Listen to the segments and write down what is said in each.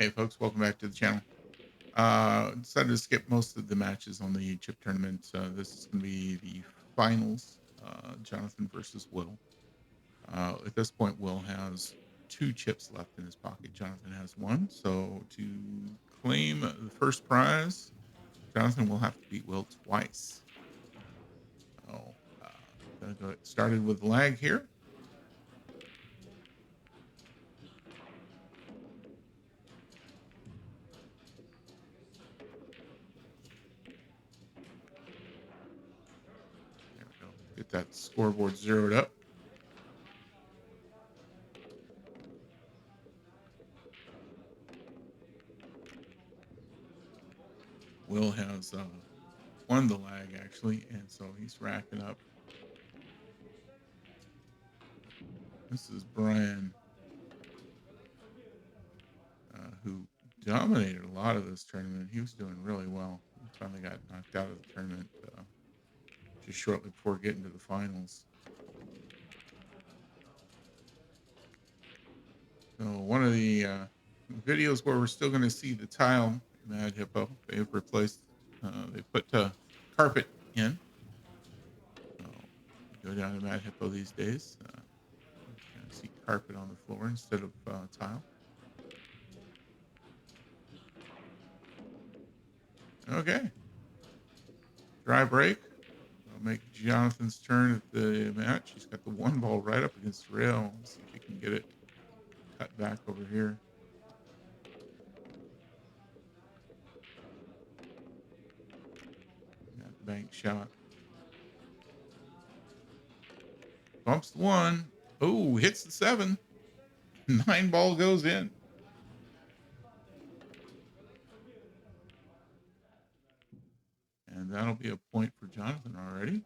Hey folks, welcome back to the channel. Decided to skip most of the matches on the chip tournament. This is going to be the finals. Jonathan versus Will. At this point, Will has 2 chips left in his pocket. Jonathan has 1. So to claim the first prize, Jonathan will have to beat Will twice. So gonna go started with lag here. There we go. Get that scoreboard zeroed up. Will has won the lag actually, and so he's racking up. This is Brian, who dominated a lot of this tournament. He was doing really well. He finally got knocked out of the tournament just shortly before getting to the finals. So one of the videos where we're still going to see the tile Mad Hippo, they've replaced, they put carpet in. So you go down to Mad Hippo these days, you're going to see carpet on the floor instead of tile. Okay. Dry break. I'll make Jonathan's turn at the match. He's got the 1 ball right up against the rail. Let's see if he can get it cut back over here. Got the bank shot. Bumps the 1. Oh, hits the 7. 9 ball goes in. And that'll be a point for Jonathan already.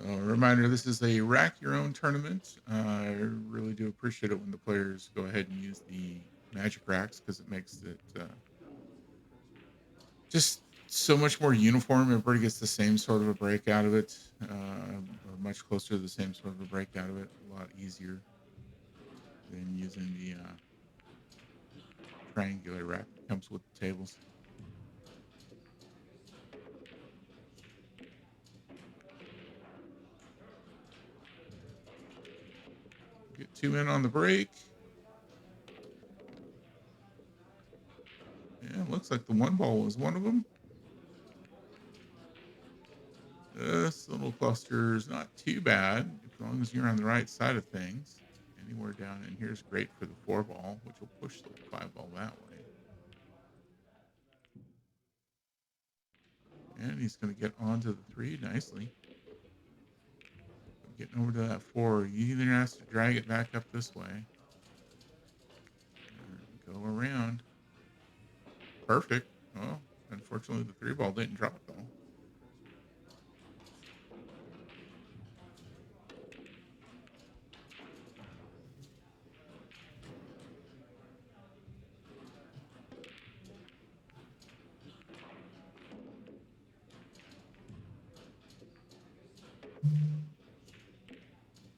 A reminder, this is a rack your own tournament. I really do appreciate it when the players go ahead and use the magic racks because it makes it just so much more uniform. Everybody gets the same sort of a break out of it, or much closer to the same sort of a break out of it. A lot easier than using the triangular rack that comes with the tables. Get 2 in on the break. Yeah, looks like the 1 ball was one of them. This little cluster is not too bad as long as you're on the right side of things. Anywhere down in here is great for the 4 ball, which will push the 5 ball that way. And he's going to get onto the 3 nicely. Getting over to that 4. You either has to drag it back up this way or go around. Perfect. Well, unfortunately, the 3 ball didn't drop though.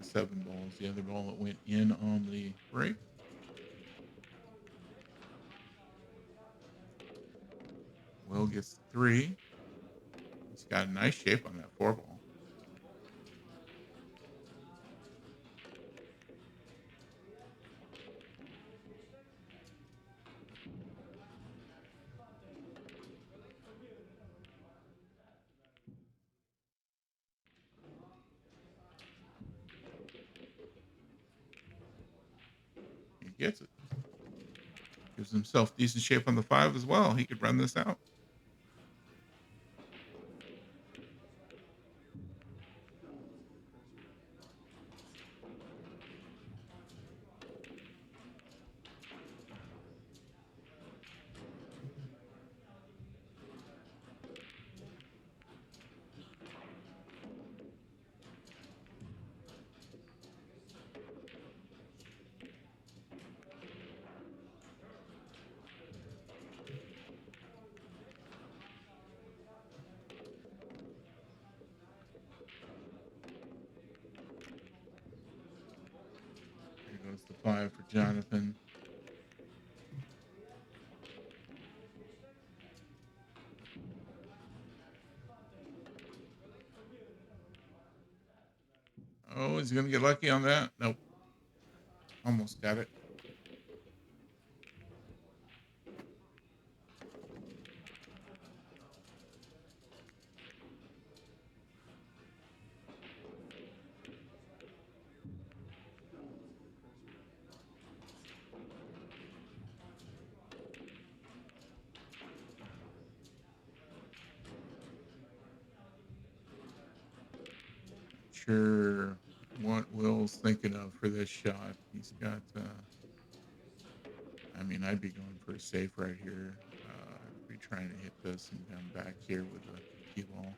The 7 ball is the other ball that went in on the break. Will gets 3. He's got a nice shape on that 4 ball. He gets it. Gives himself decent shape on the 5 as well. He could run this out. Goes the 5 for Jonathan. Oh, is he gonna get lucky on that? Nope. Almost got it. Sure what Will's thinking of for this shot. He's got I mean, I'd be going for a safe right here. I'd be trying to hit this and come back here with a cue ball.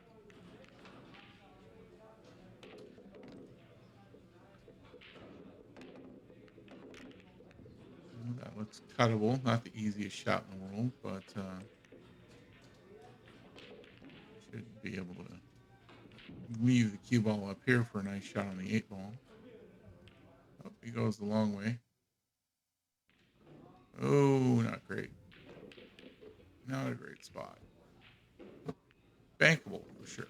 Well, that looks cuttable. Not the easiest shot in the world, but should be able to leave the cue ball up here for a nice shot on the 8 ball. Oh, he goes the long way. Oh, not great. Not a great spot. Bankable for sure.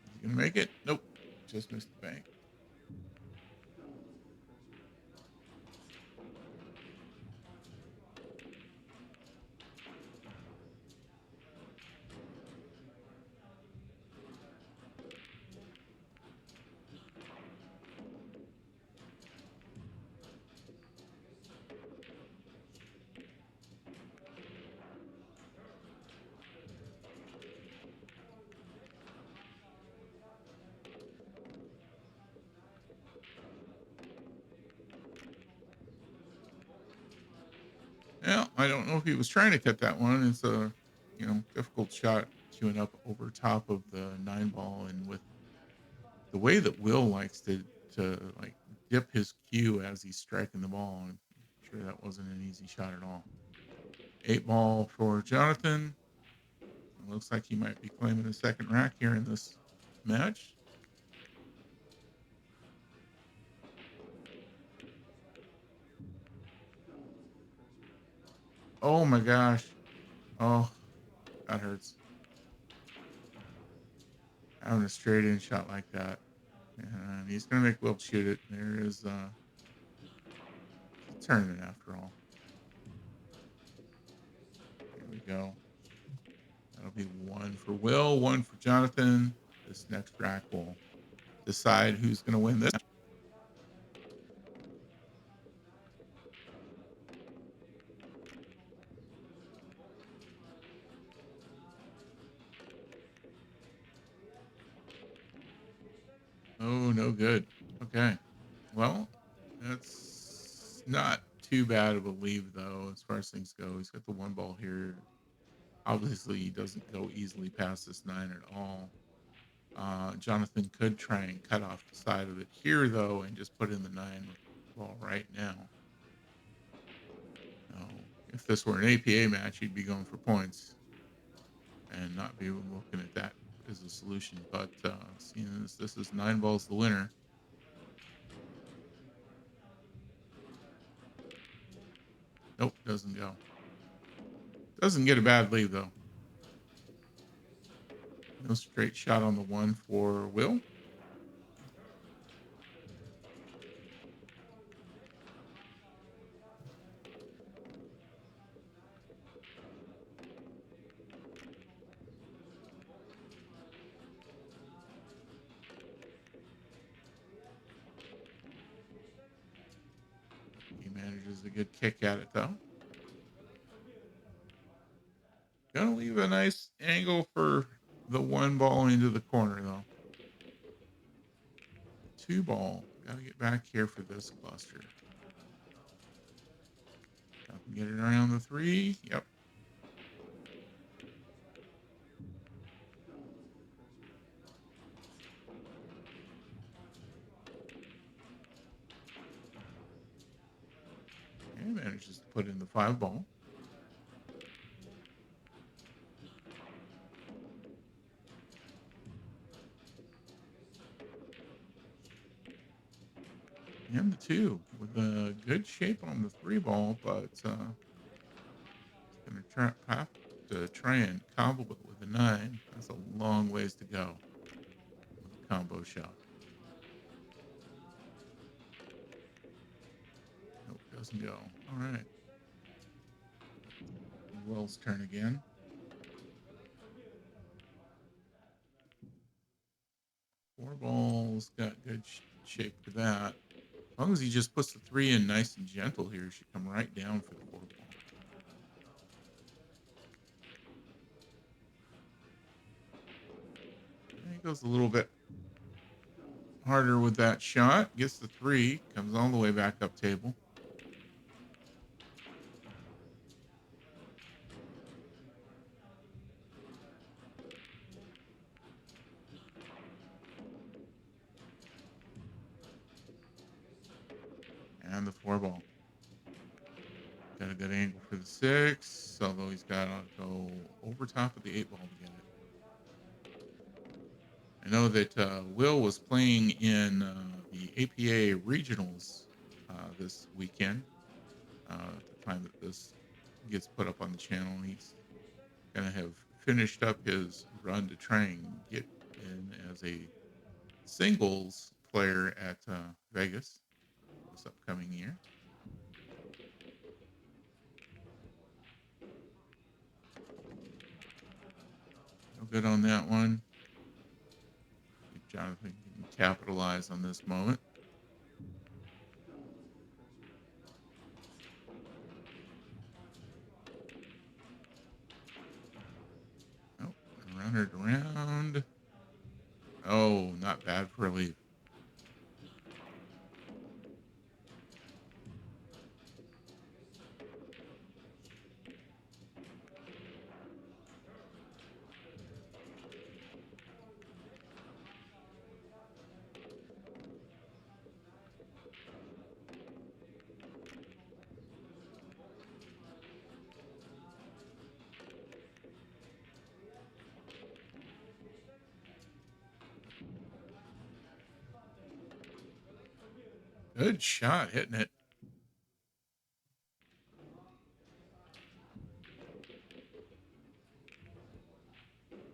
Is he gonna make it? Nope. Just missed the bank. Yeah, I don't know if he was trying to cut that one. It's a difficult shot queuing up over top of the 9 ball, and with the way that Will likes to like dip his cue as he's striking the ball, I'm sure that wasn't an easy shot at all. 8 ball for Jonathan. It looks like he might be claiming a second rack here in this match. Oh my gosh. Oh, that hurts. Having a straight in shot like that. And he's gonna make Will shoot it. There is a tournament after all. Here we go. That'll be 1 for Will, 1 for Jonathan. This next rack will decide who's gonna win this. Oh, no good. Okay. Well, that's not too bad of a leave though, as far as things go. He's got the 1 ball here. Obviously, he doesn't go easily past this 9 at all. Jonathan could try and cut off the side of it here, though, and just put in the 9 ball right now. If this were an APA match, he'd be going for points and not be looking at that as a solution. But seeing as this is 9 balls the winner, nope, doesn't go. Doesn't get a bad lead, though. No straight shot on the 1 for Will. He manages a good kick at it, though. Gonna leave a nice angle for the 1 ball into the corner, though. 2 ball. Gotta get back here for this cluster. I can get it around the 3. Yep. And manages to put in the 5 ball. and the 2 with a good shape on the 3 ball, but gonna have to try and combo it with a 9. That's a long ways to go with a combo shot. Nope, doesn't go. All right. Will's turn again. 4 balls, got good shape for that. As long as he just puts the 3 in nice and gentle here, should come right down for the 4 ball. He goes a little bit harder with that shot. Gets the 3, comes all the way back up table. And the 4 ball. Got a good angle for the 6, although he's got to go over top of the 8 ball to get it. I know that Will was playing in the APA regionals this weekend. At the time that this gets put up on the channel, he's going to have finished up his run to try and get in as a singles player at Vegas this upcoming year. No good on that one. If Jonathan can capitalize on this moment. Oh, run it around. Oh, not bad for a lead. Good shot hitting it.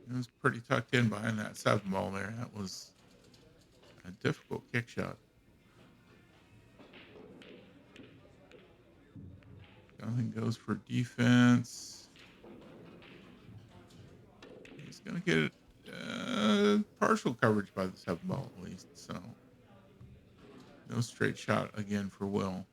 It was pretty tucked in behind that 7 ball there. That was a difficult kick shot. Jonathan goes for defense. He's going to get partial coverage by the 7 ball at least. So no straight shot again for Will.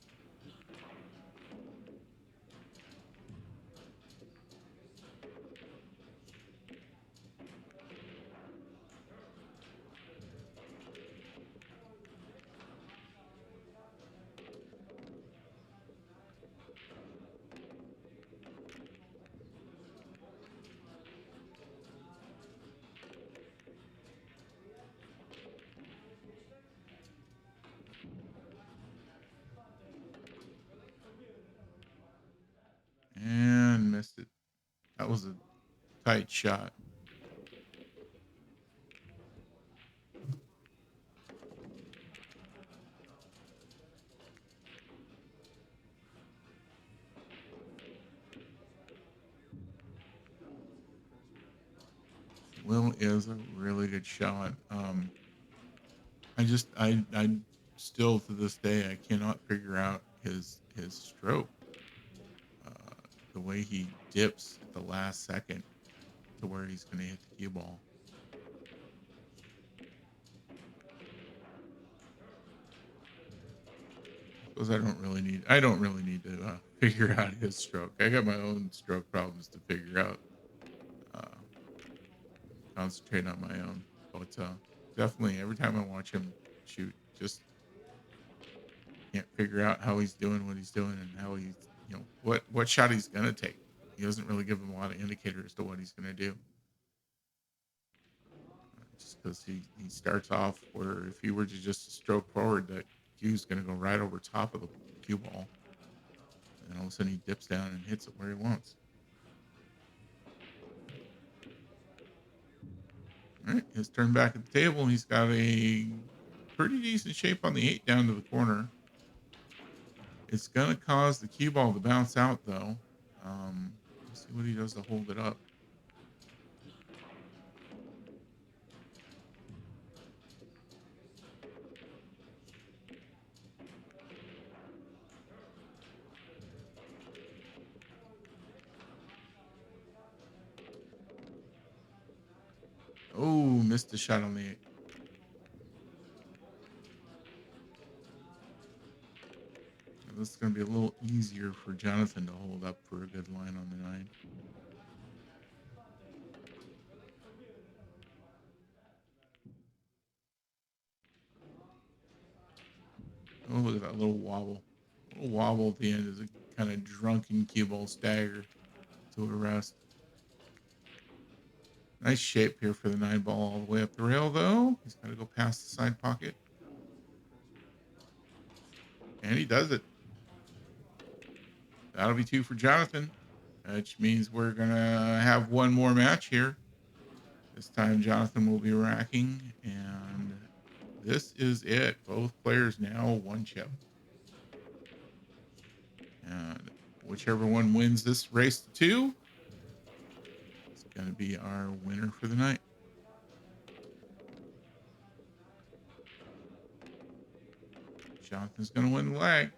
And missed it. That was a tight shot. Will is a really good shot. I still to this day I cannot figure out his stroke. The way he dips at the last second to where he's going to hit the cue ball. Because I don't really need to figure out his stroke. I got my own stroke problems to figure out. Uh, Concentrate on my own. But definitely every time I watch him shoot, just can't figure out how he's doing what he's doing and how he's, what shot he's gonna take. He doesn't really give him a lot of indicators to what he's gonna do. Just because he starts off where if he were to just stroke forward, that cue's gonna go right over top of the cue ball, and all of a sudden he dips down and hits it where he wants. All right, his turn back at the table. He's got a pretty decent shape on the 8 down to the corner. It's going to cause the cue ball to bounce out, though. Let's see what he does to hold it up. Oh, missed the shot on the. This is going to be a little easier for Jonathan to hold up for a good line on the 9. Oh, look at that little wobble. A little wobble at the end is a kind of drunken cue ball stagger to a rest. Nice shape here for the 9 ball all the way up the rail, though. He's got to go past the side pocket. And he does it. That'll be 2 for Jonathan, which means we're going to have one more match here. This time, Jonathan will be racking, and this is it. Both players now 1 chip. And whichever one wins this race to 2 is going to be our winner for the night. Jonathan's going to win the leg.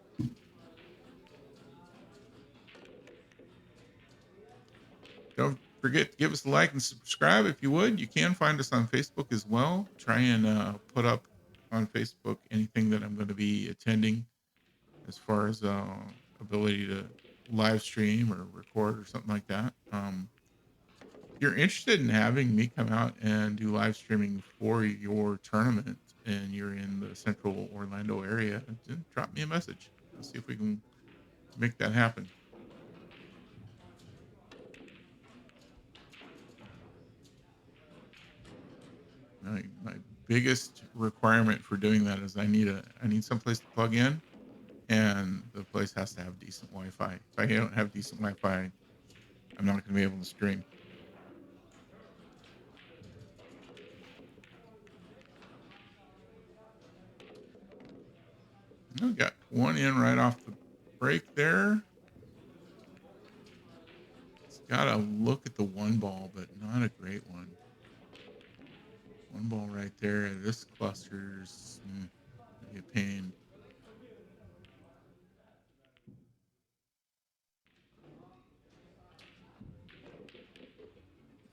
Don't forget to give us a like and subscribe if you would. You can find us on Facebook as well. Try and put up on Facebook anything that I'm going to be attending as far as ability to live stream or record or something like that. If you're interested in having me come out and do live streaming for your tournament and you're in the central Orlando area, then drop me a message. Let's see if we can make that happen. My biggest requirement for doing that is I need someplace to plug in, and the place has to have decent Wi-Fi. If I don't have decent Wi-Fi, I'm not going to be able to stream. I got one in right off the break there. It's got to look at the 1 ball, but not a great one. 1 ball right there. This cluster's be a pain.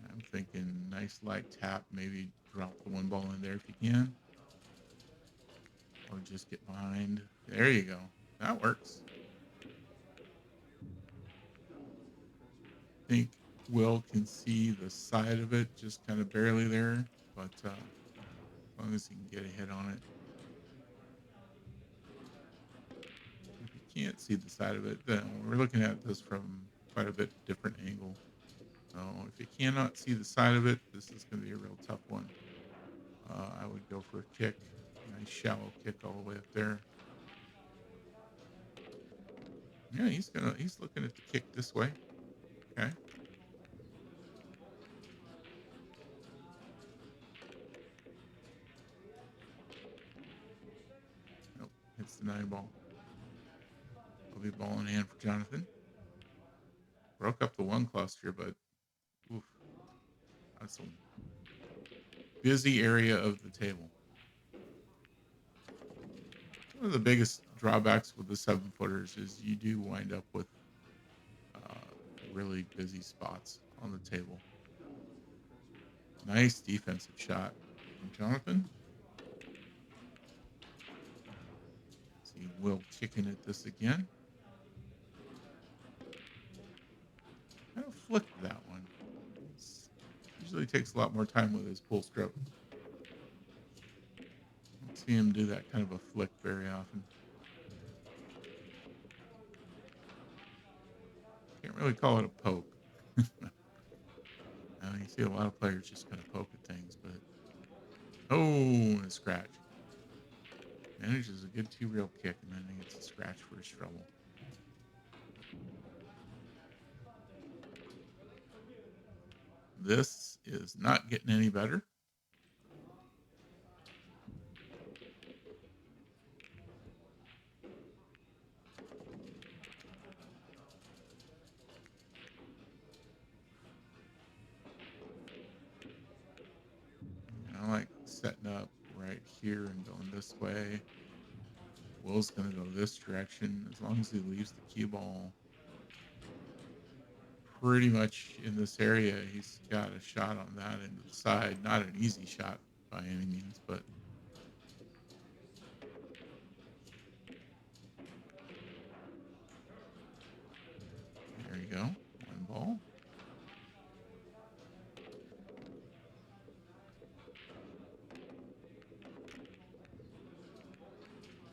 I'm thinking nice light tap. Maybe drop the 1 ball in there if you can. Or just get behind. There you go. That works. I think Will can see the side of it, just kind of barely there. But as long as he can get a hit on it. If you can't see the side of it, then we're looking at this from quite a bit different angle. So if you cannot see the side of it, this is going to be a real tough one. I would go for a kick. Nice shallow kick all the way up there. Yeah, he's looking at the kick this way. Okay. Nope, hits the 9 ball. It'll be ball in hand for Jonathan. Broke up the 1 cluster, but oof, that's a busy area of the table. One of the biggest drawbacks with the 7-footers is you do wind up with really busy spots on the table. Nice defensive shot from Jonathan. See Will kicking at this again. Kind of flicked that one. Usually takes a lot more time with his pull stroke. Don't see him do that kind of a flick very often. Can't really call it a poke. You see a lot of players just kind of poke at things, but a scratch. Manages a good 2-reel kick, and then he gets a scratch for his trouble. This is not getting any better. setting up right here and going this way. Will's going to go this direction. As long as he leaves the cue ball pretty much in this area, he's got a shot on that end of the side. Not an easy shot by any means, but there you go. One ball.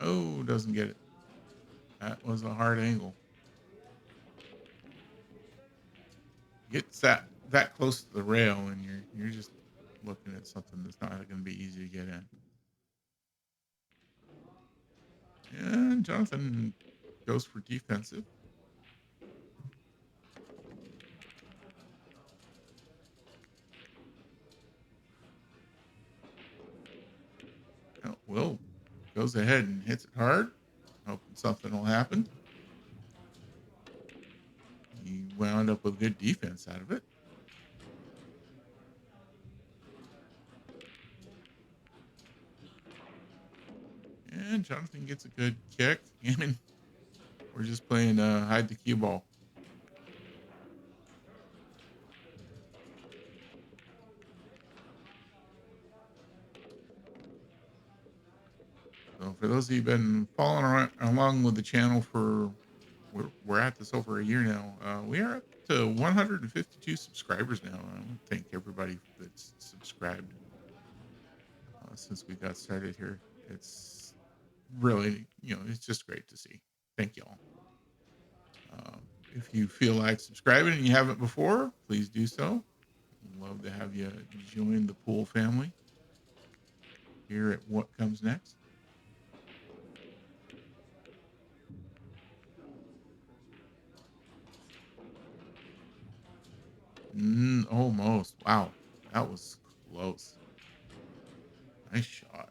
Oh, doesn't get it. That was a hard angle. Gets that close to the rail, and you're just looking at something that's not going to be easy to get in. And Jonathan goes for defensive. Oh, Will goes ahead and hits it hard, hoping something will happen. He wound up with good defense out of it. And Jonathan gets a good kick. I mean, we're just playing hide the cue ball. So for those of you who've been following along with the channel for we're at this over a year now. We are up to 152 subscribers now. I want to thank everybody that's subscribed since we got started here. It's really, it's just great to see. Thank you all. If you feel like subscribing and you haven't before, please do so. Love to have you join the pool family here at What Comes Next. Almost. Wow. That was close. Nice shot.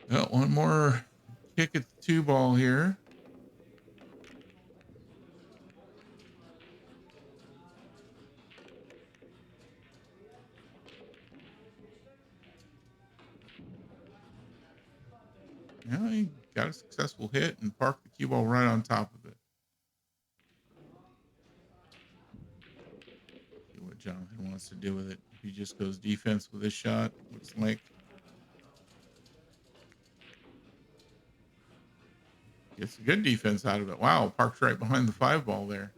Got one more kick at the two ball here. Yeah, he got a successful hit and parked the cue ball right on top of it. See what Jonathan wants to do with it. If he just goes defense with this shot, looks like gets a good defense out of it. Wow, parked right behind the five ball there.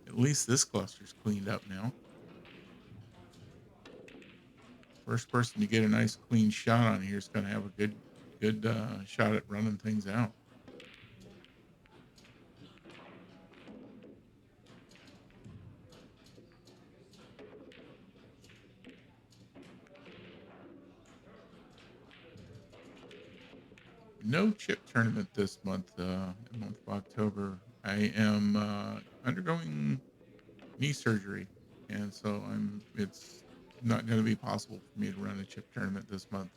At least this cluster's cleaned up now. First person to get a nice clean shot on here is going to have a good shot at running things out. No chip tournament this month, month of October. I am undergoing knee surgery, and so it's not going to be possible for me to run a chip tournament this month.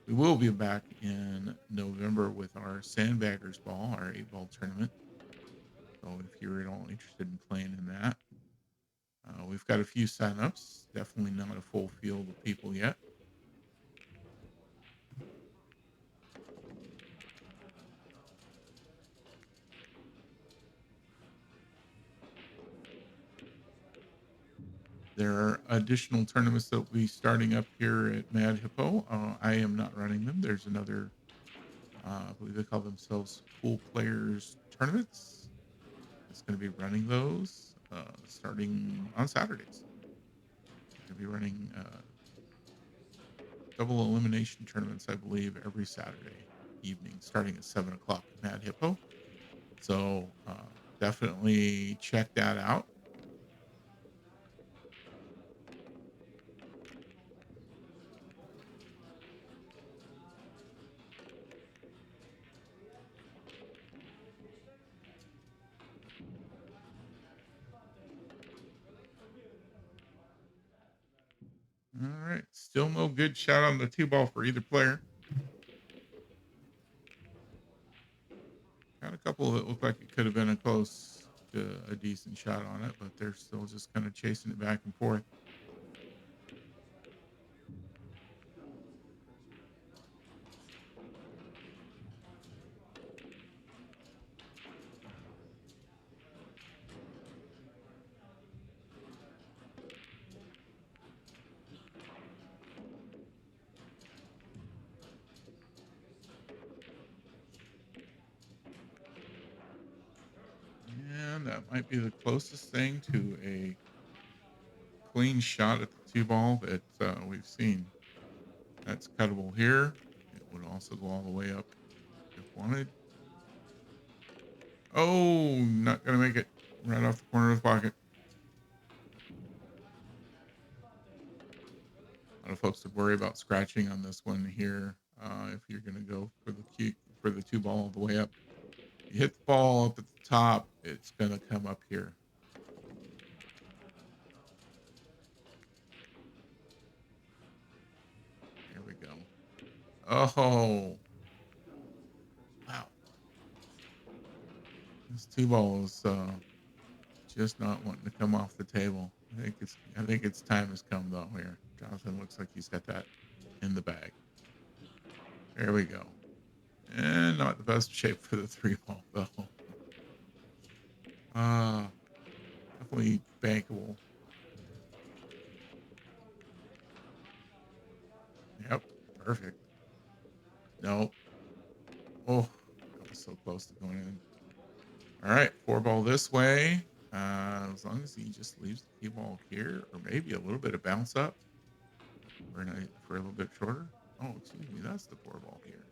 We will be back in November with our Sandbaggers Ball, our 8-ball tournament. So if you're at all interested in playing in that, we've got a few signups. Definitely not a full field of people yet. There are additional tournaments that will be starting up here at Mad Hippo. I am not running them. There's another, I believe they call themselves Pool Players Tournaments. It's going to be running those starting on Saturdays. Going to be running double elimination tournaments, I believe, every Saturday evening, starting at 7 o'clock at Mad Hippo. So definitely check that out. All right, Still no good shot on the two ball for either player. Got a couple that look like it could have been a close to a decent shot on it, but they're still just kind of chasing it back and forth. And that might be the closest thing to a clean shot at the two ball that we've seen. That's cuttable here. It would also go all the way up if wanted. Oh, not going to make it. Right off the corner of the pocket. A lot of folks would worry about scratching on this one here if you're going to go for the two ball all the way up. You hit the ball up at the top, it's going to come up here. Here we go. Oh, wow. This two ball is just not wanting to come off the table. I think its time has come though here. Jonathan looks like he's got that in the bag. There we go. And not the best shape for the three ball though. Uh Definitely bankable. Yep. Perfect. Nope. Oh, that was so close to going in. All right, four ball this way. As long as he just leaves the cue ball here, or maybe a little bit of bounce up for a little bit shorter. Oh, excuse me, that's the four ball here.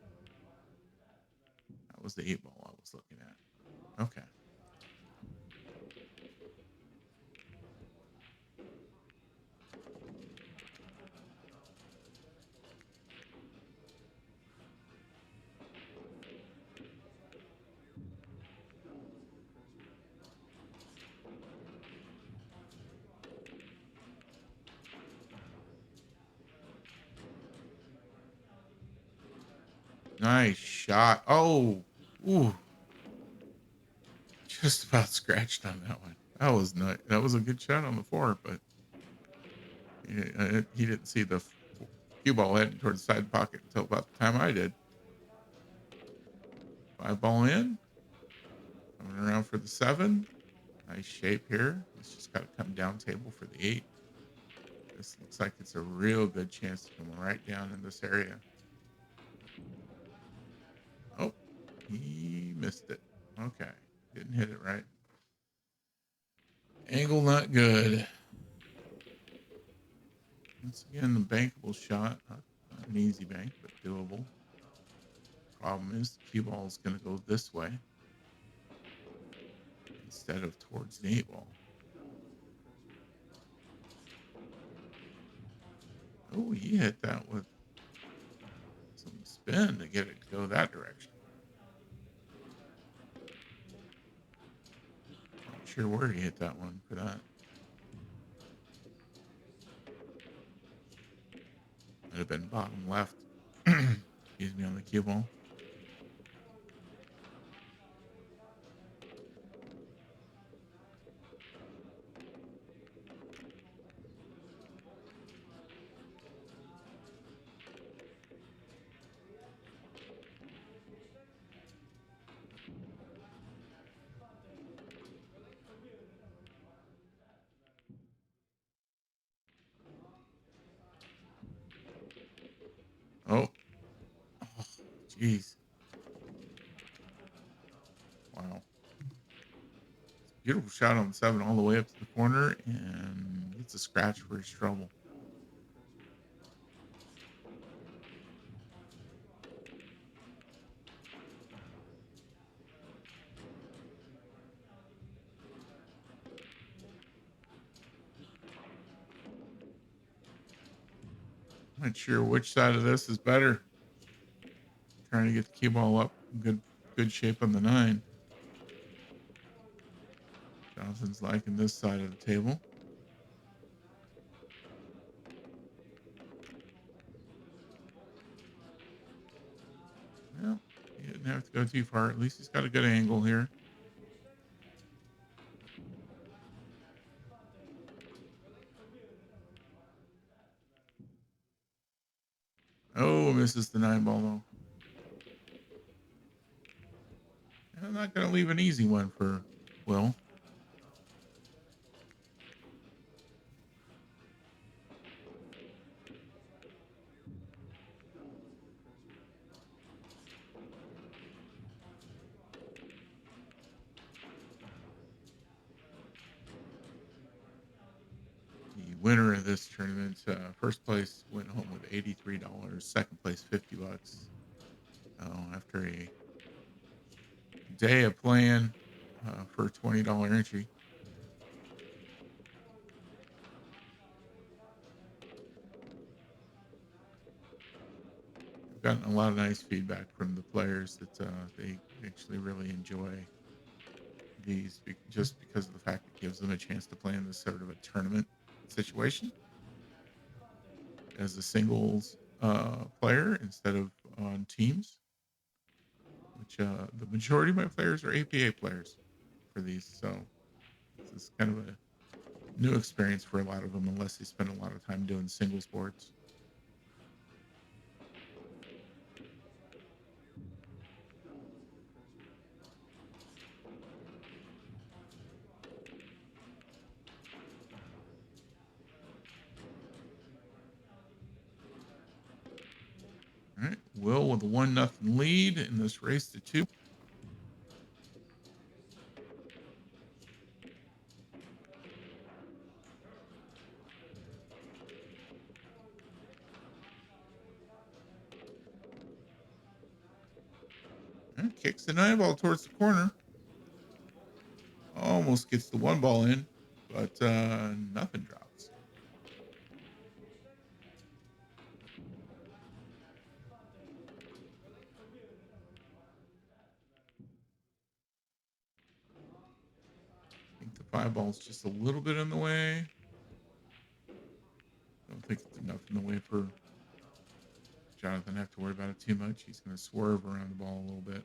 That was the eight ball I was looking at. Okay. Nice shot. Oh, ooh, just about scratched on that one. That was nice. That was a good shot on the four, but he didn't see the cue ball heading towards the side pocket until about the time I did. Five ball in. Coming around for the seven. Nice shape here. It's just got to come down table for the eight. This looks like it's a real good chance to come right down in this area. Oh, he missed it. Okay. Didn't hit it right. Angle not good. Once again, the bankable shot. Not an easy bank, but doable. Problem is the cue ball is going to go this way instead of towards the eight ball. Oh, he hit that with some spin to get it to go that direction. Not sure where he hit that one for that. Might have been bottom left. Excuse me, on the cue ball. Oh, oh, jeez. Wow. Beautiful shot on the seven all the way up to the corner, and it's a scratch for his trouble. I'm not sure which side of this is better. Trying to get the cue ball up in good shape on the nine. Jonathan's liking this side of the table. have to go too far. At least he's got a good angle here. Oh, misses the 9 ball though. And I'm not going to leave an easy one for Will. The winner of this tournament, first place went home with $83. Second place, $50. After a day of playing for a $20 entry. I've gotten a lot of nice feedback from the players that they actually really enjoy these just because of the fact it gives them a chance to play in this sort of a tournament situation as a singles player instead of on teams, which the majority of my players are APA players for these. So this is kind of a new experience for a lot of them, unless they spend a lot of time doing single sports. All right, Will with a 1-0 lead in this race to 2. And kicks the 9 ball towards the corner. Almost gets the 1 ball in, but nothing drops. I think the 5 ball's just a little bit in the way. Don't think it's enough in the way for Jonathan to have to worry about it too much. He's going to swerve around the ball a little bit.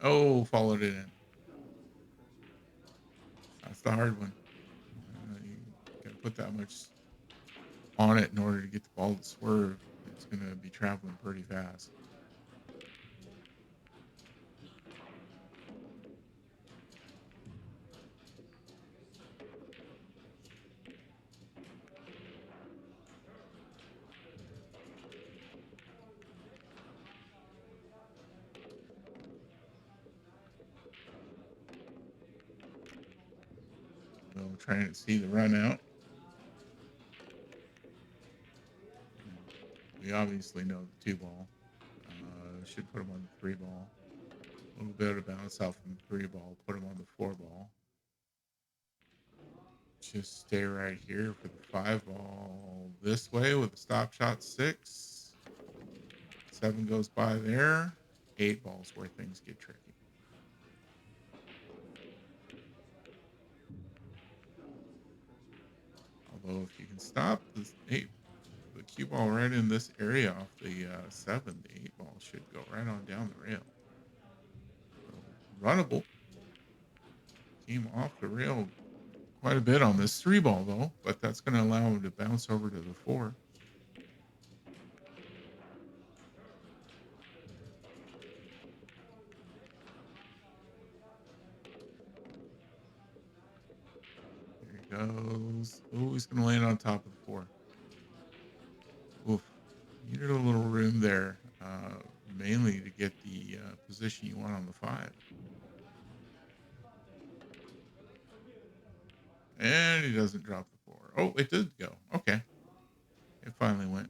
Oh, followed it in. That's the hard one. You got to put that much on it in order to get the ball to swerve. It's going to be traveling pretty fast. So trying to see the run out. We obviously know the 2 ball. Should put him on the 3 ball. A little bit of bounce out from the 3 ball. Put him on the 4 ball. Just stay right here for the 5 ball. This way with a stop shot 6. 7 goes by there. 8 ball's where things get tricky. Although if you can stop this 8, the cue ball right in this area off the 7, the 8 ball should go right on down the rail. So, runnable. Came off the rail quite a bit on this 3 ball though, but that's going to allow him to bounce over to the 4. There he goes. Oh, he's going to land on top of the 4. Oof. Needed a little room there, mainly to get the position you want on the 5. And he doesn't drop the 4. Oh, it did go. Okay. It finally went.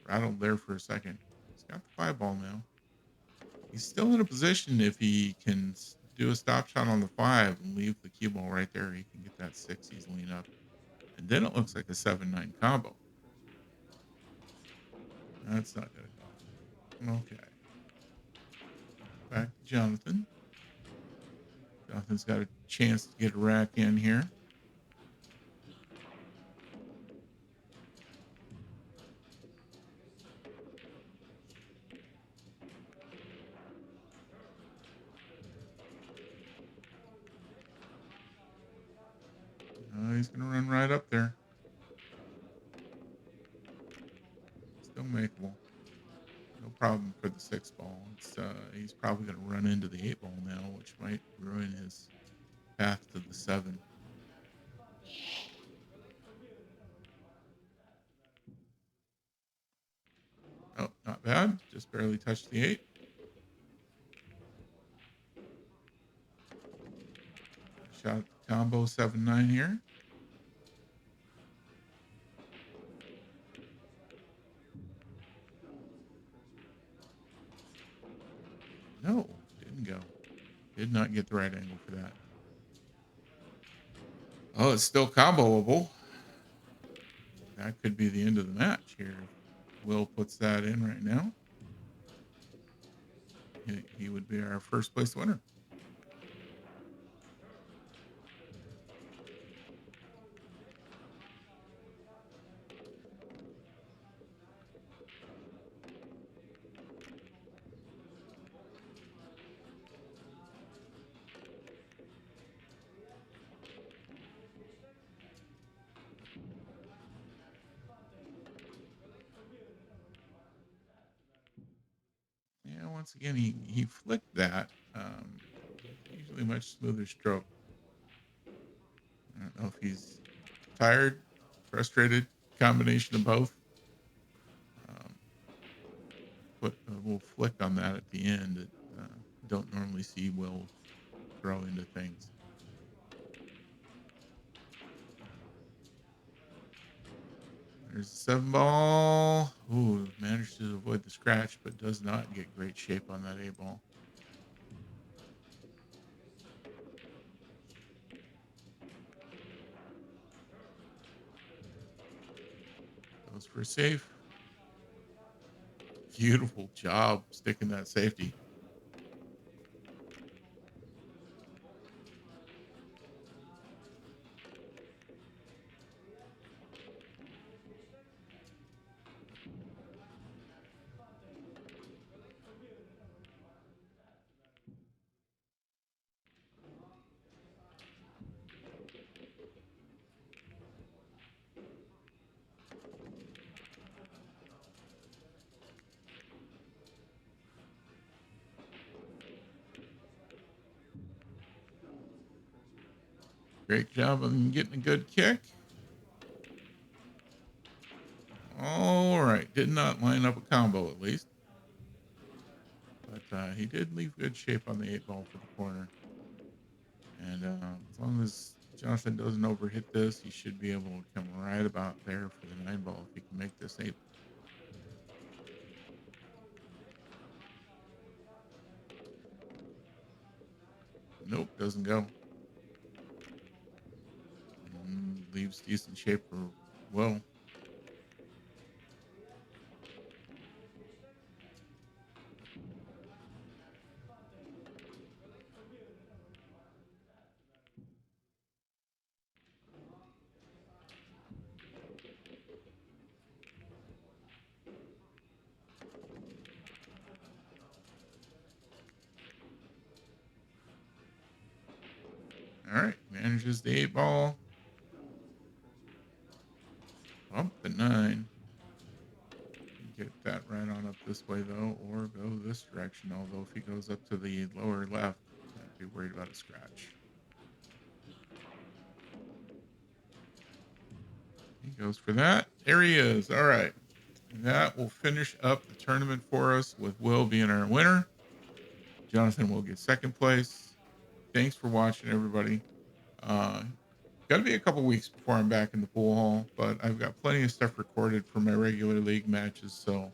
Rattled there for a second. He's got the 5 ball now. He's still in a position if he can do a stop shot on the 5 and leave the cue ball right there. He can get that 6 easily enough. And then it looks like a 7-9 combo. That's not going to go. Okay. Back to Jonathan. Jonathan's got a chance to get a rack in here. he's gonna run right up there. Still makeable. No problem for the 6 ball. He's probably gonna run into the 8 ball now, which might ruin his path to the 7. Oh, not bad. Just barely touched the 8. Shot combo 7-9 here. No, didn't go. Did not get the right angle for that. Oh, it's still comboable. That could be the end of the match here. If Will puts that in right now, he would be our first place winner. Yeah, once again, he flicked that. Usually much smoother stroke. I don't know if he's tired, frustrated, combination of both. Um, put a little flick on that at the end that don't normally see Will throw into things. There's the 7 ball. Ooh, managed to avoid the scratch, but does not get great shape on that 8 ball. Goes for a safe. Beautiful job sticking that safety. Great job on getting a good kick. All right. Did not line up a combo at least. But he did leave good shape on the 8 ball for the corner. And as long as Jonathan doesn't overhit this, he should be able to come right about there for the 9 ball if he can make this 8. Nope, doesn't go. Leaves decent shape for Will. All right, manages the 8 ball. Bump the 9. Get that right on up this way though, or go this direction. Although if he goes up to the lower left, I'd be worried about a scratch. He goes for that. There he is. All right. That will finish up the tournament for us with Will being our winner. Jonathan will get second place. Thanks for watching, everybody. Uh, Got to be a couple weeks before I'm back in the pool hall, but I've got plenty of stuff recorded for my regular league matches, so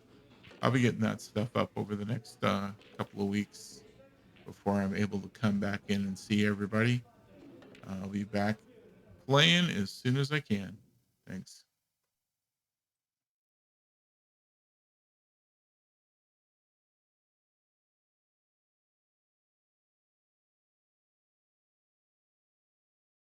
I'll be getting that stuff up over the next couple of weeks before I'm able to come back in and see everybody. I'll be back playing as soon as I can. Thanks.